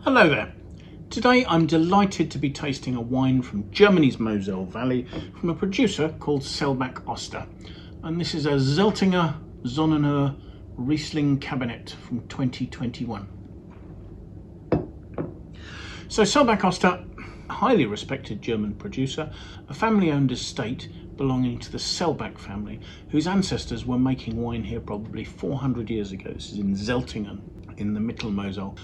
Hello there. Today I'm delighted to be tasting a wine from Germany's Mosel Valley from a producer called Selbach-Oster. And this is a Zeltinger Sonnenuhr Riesling Kabinett from 2021. So Selbach-Oster, a highly respected German producer, a family-owned estate belonging to the Selbach family, whose ancestors were making wine here probably 400 years ago. This is in Zeltingen, in the Middle Mosel.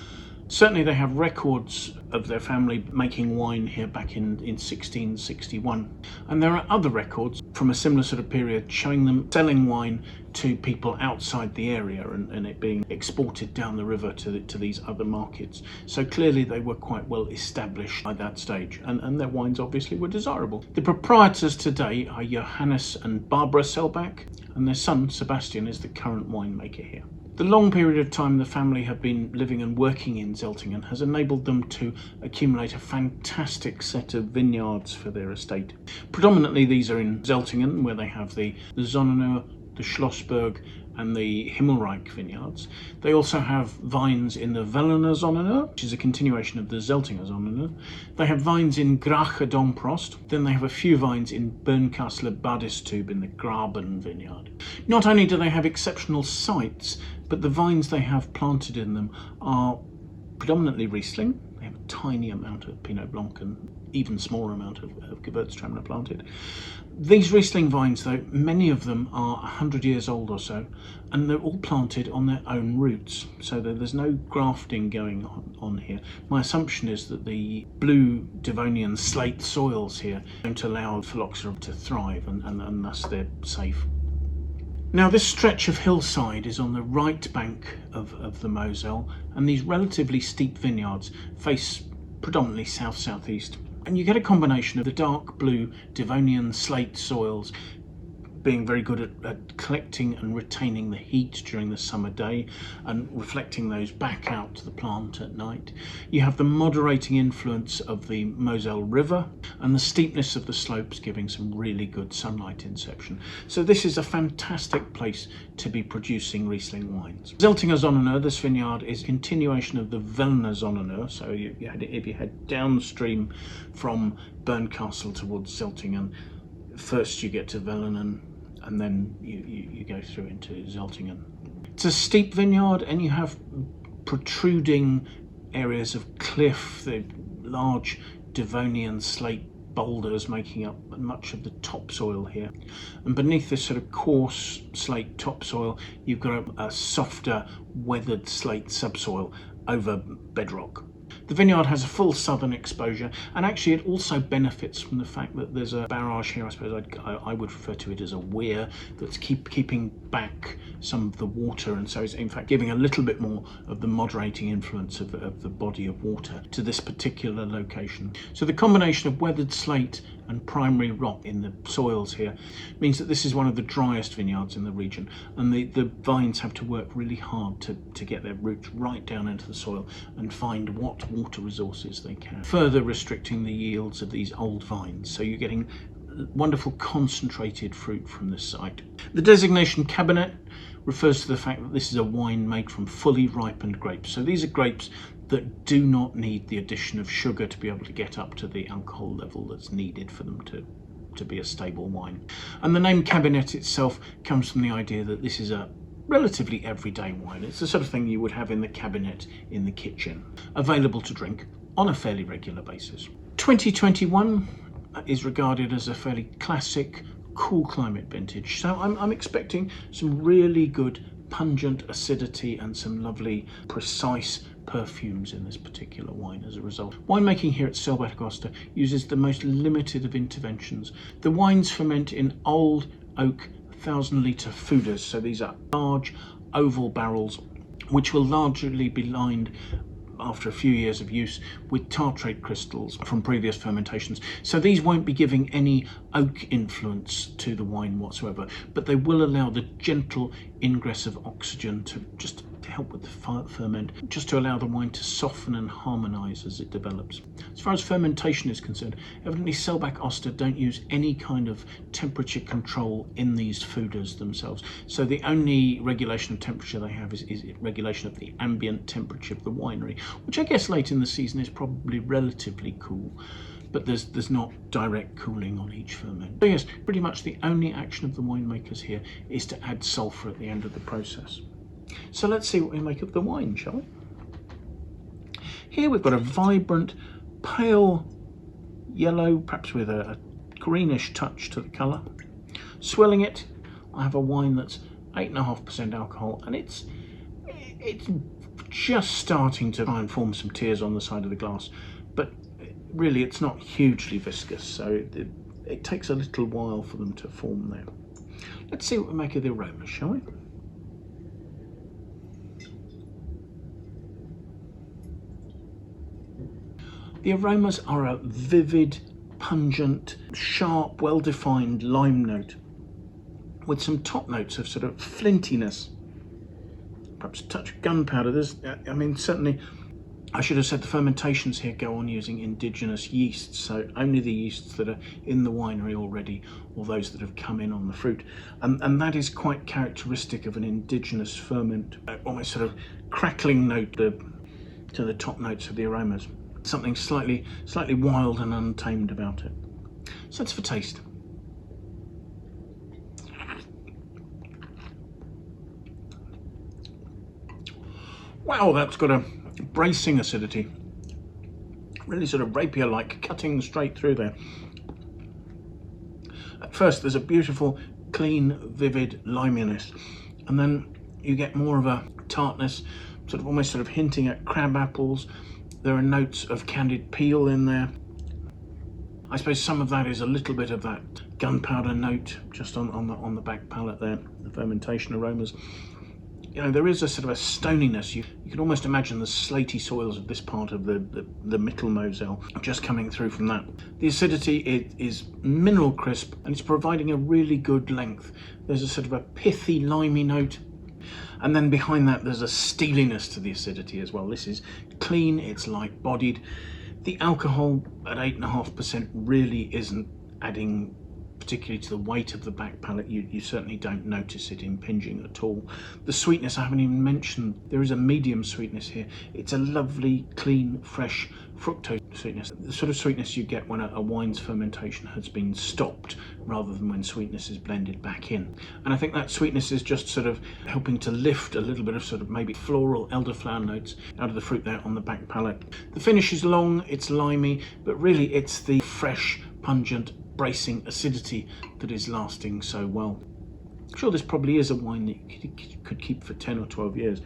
Certainly they have records of their family making wine here back in 1661. And there are other records from a similar sort of period showing them selling wine to people outside the area and it being exported down the river to these other markets. So clearly they were quite well established by that stage, and their wines obviously were desirable. The proprietors today are Johannes and Barbara Selbach, and their son Sebastian is the current winemaker here. The long period of time the family have been living and working in Zeltingen has enabled them to accumulate a fantastic set of vineyards for their estate. Predominantly these are in Zeltingen, where they have the Sonnenuhr, the Schlossberg and the Himmelreich vineyards. They also have vines in the Wehlener Sonnenuhr, which is a continuation of the Zeltinger Sonnenuhr. They have vines in Graacher Domprobst. Then they have a few vines in Bernkastel in the Graacher vineyard. Not only do they have exceptional sites, but the vines they have planted in them are predominantly Riesling. They have a tiny amount of Pinot Blanc and even smaller amount of Gewürztraminer planted. These Riesling vines, though, many of them are 100 years old or so, and they're all planted on their own roots, so that there's no grafting going on here. My assumption is that the blue Devonian slate soils here don't allow phylloxera to thrive, and thus they're safe. Now this stretch of hillside is on the right bank of the Mosel, and these relatively steep vineyards face predominantly south-southeast. And you get a combination of the dark blue Devonian slate soils being very good at collecting and retaining the heat during the summer day and reflecting those back out to the plant at night. You have the moderating influence of the Mosel River and the steepness of the slopes giving some really good sunlight inception. So this is a fantastic place to be producing Riesling wines. Zeltinger Sonnenuhr, this vineyard, is a continuation of the Wehlener Sonnenuhr. So if you head downstream from Bernkastel towards Zeltingen, first you get to Wehlener, and then you go through into Zeltingen. It's a steep vineyard, and you have protruding areas of cliff, the large Devonian slate boulders making up much of the topsoil here. And beneath this sort of coarse slate topsoil, you've got a softer weathered slate subsoil over bedrock. The vineyard has a full southern exposure, and actually it also benefits from the fact that there's a barrage here. I suppose I would refer to it as a weir that's keeping back some of the water, and so it's in fact giving a little bit more of the moderating influence of the body of water to this particular location. So the combination of weathered slate and primary rock in the soils here means that this is one of the driest vineyards in the region, and the vines have to work really hard to get their roots right down into the soil and find what water resources they can, further restricting the yields of these old vines. So you're getting wonderful concentrated fruit from this site. The designation Kabinett refers to the fact that this is a wine made from fully ripened grapes. So these are grapes that do not need the addition of sugar to be able to get up to the alcohol level that's needed for them to be a stable wine. And the name Kabinett itself comes from the idea that this is a relatively everyday wine. It's the sort of thing you would have in the cabinet in the kitchen, available to drink on a fairly regular basis. 2021 is regarded as a fairly classic cool climate vintage, so I'm expecting some really good pungent acidity and some lovely precise perfumes in this particular wine as a result. Winemaking here at Selbach-Oster uses the most limited of interventions. The wines ferment in old oak 1,000-litre foeders, so these are large oval barrels which will largely be lined after a few years of use with tartrate crystals from previous fermentations. So these won't be giving any oak influence to the wine whatsoever, but they will allow the gentle ingress of oxygen to just to help with the ferment, just to allow the wine to soften and harmonise as it develops. As far as fermentation is concerned, evidently Selbach-Oster don't use any kind of temperature control in these foeders themselves. So the only regulation of temperature they have is regulation of the ambient temperature of the winery, which I guess late in the season is probably relatively cool. But there's not direct cooling on each ferment. So yes, pretty much the only action of the winemakers here is to add sulphur at the end of the process. So let's see what we make of the wine, shall we? Here we've got a vibrant, pale yellow, perhaps with a greenish touch to the colour. Swelling it, I have a wine that's 8.5% alcohol, and it's just starting to try and form some tears on the side of the glass. But really, it's not hugely viscous, so it takes a little while for them to form there. Let's see what we make of the aroma, shall we? The aromas are a vivid, pungent, sharp, well-defined lime note with some top notes of sort of flintiness, perhaps a touch of gunpowder. Certainly I should have said the fermentations here go on using indigenous yeasts, so only the yeasts that are in the winery already, or those that have come in on the fruit. And that is quite characteristic of an indigenous ferment, almost sort of crackling note to the top notes of the aromas. Something slightly wild and untamed about it. So that's for taste. Wow, that's got a bracing acidity, really sort of rapier-like, cutting straight through there. At first there's a beautiful, clean, vivid liminess, and then you get more of a tartness, almost hinting at crab apples. There are notes of candied peel in there. I suppose some of that is a little bit of that gunpowder note just on the back palate there, the fermentation aromas. You know, there is a sort of a stoniness. You can almost imagine the slaty soils of this part of the Middle Mosel just coming through from that. The acidity is mineral crisp, and it's providing a really good length. There's a sort of a pithy, limey note, and then behind that there's a steeliness to the acidity as well. This is clean, it's light-bodied. The alcohol at 8.5% really isn't adding particularly to the weight of the back palate. You certainly don't notice it impinging at all. The sweetness I haven't even mentioned. There is a medium sweetness here. It's a lovely, clean, fresh fructose sweetness. The sort of sweetness you get when a wine's fermentation has been stopped rather than when sweetness is blended back in. And I think that sweetness is just sort of helping to lift a little bit of maybe floral elderflower notes out of the fruit there on the back palate. The finish is long, it's limey, but really it's the fresh, pungent, bracing acidity that is lasting so well. I'm sure this probably is a wine that you could keep for 10 or 12 years,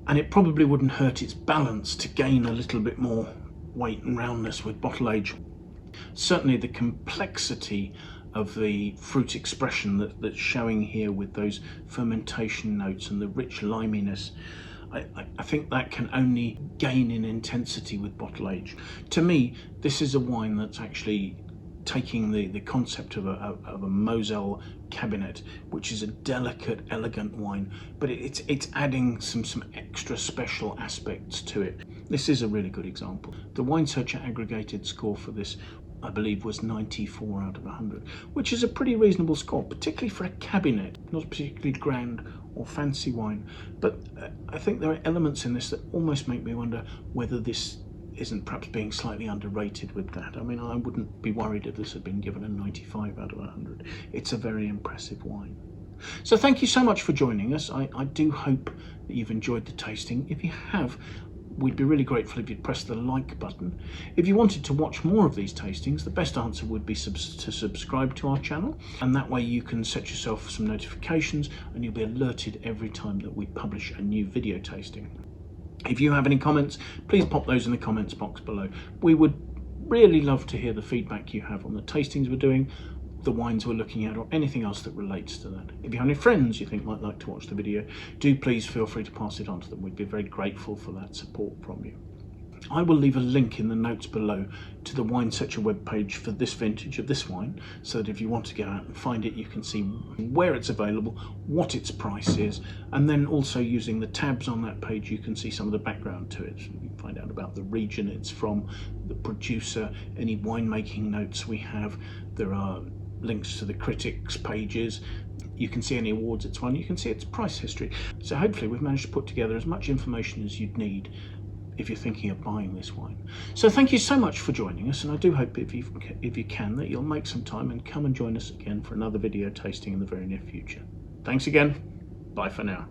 and it probably wouldn't hurt its balance to gain a little bit more weight and roundness with bottle age. Certainly the complexity of the fruit expression that's showing here with those fermentation notes and the rich liminess, I think that can only gain in intensity with bottle age. To me, this is a wine that's actually taking the concept of a Mosel Kabinett, which is a delicate, elegant wine, but it's adding some extra special aspects to it. This is a really good example. The Wine Searcher aggregated score for this, I believe, was 94 out of 100, which is a pretty reasonable score, particularly for a Kabinett, not particularly grand or fancy wine. But I think there are elements in this that almost make me wonder whether this isn't perhaps being slightly underrated with that. I mean, I wouldn't be worried if this had been given a 95 out of 100. It's a very impressive wine. So thank you so much for joining us. I do hope that you've enjoyed the tasting. If you have, we'd be really grateful if you'd press the like button. If you wanted to watch more of these tastings, the best answer would be to subscribe to our channel, and that way you can set yourself some notifications and you'll be alerted every time that we publish a new video tasting. If you have any comments, please pop those in the comments box below. We would really love to hear the feedback you have on the tastings we're doing, the wines we're looking at, or anything else that relates to that. If you have any friends you think might like to watch the video, do please feel free to pass it on to them. We'd be very grateful for that support from you. I will leave a link in the notes below to the Wine Searcher webpage for this vintage of this wine, so that if you want to go out and find it, you can see where it's available, what its price is, and then also using the tabs on that page you can see some of the background to it. You can find out about the region it's from, the producer, any winemaking notes we have. There are links to the critics pages. You can see any awards it's won, you can see its price history. So hopefully we've managed to put together as much information as you'd need if you're thinking of buying this wine. So thank you so much for joining us, and I do hope if you can that you'll make some time and come and join us again for another video tasting in the very near future. Thanks again. Bye for now.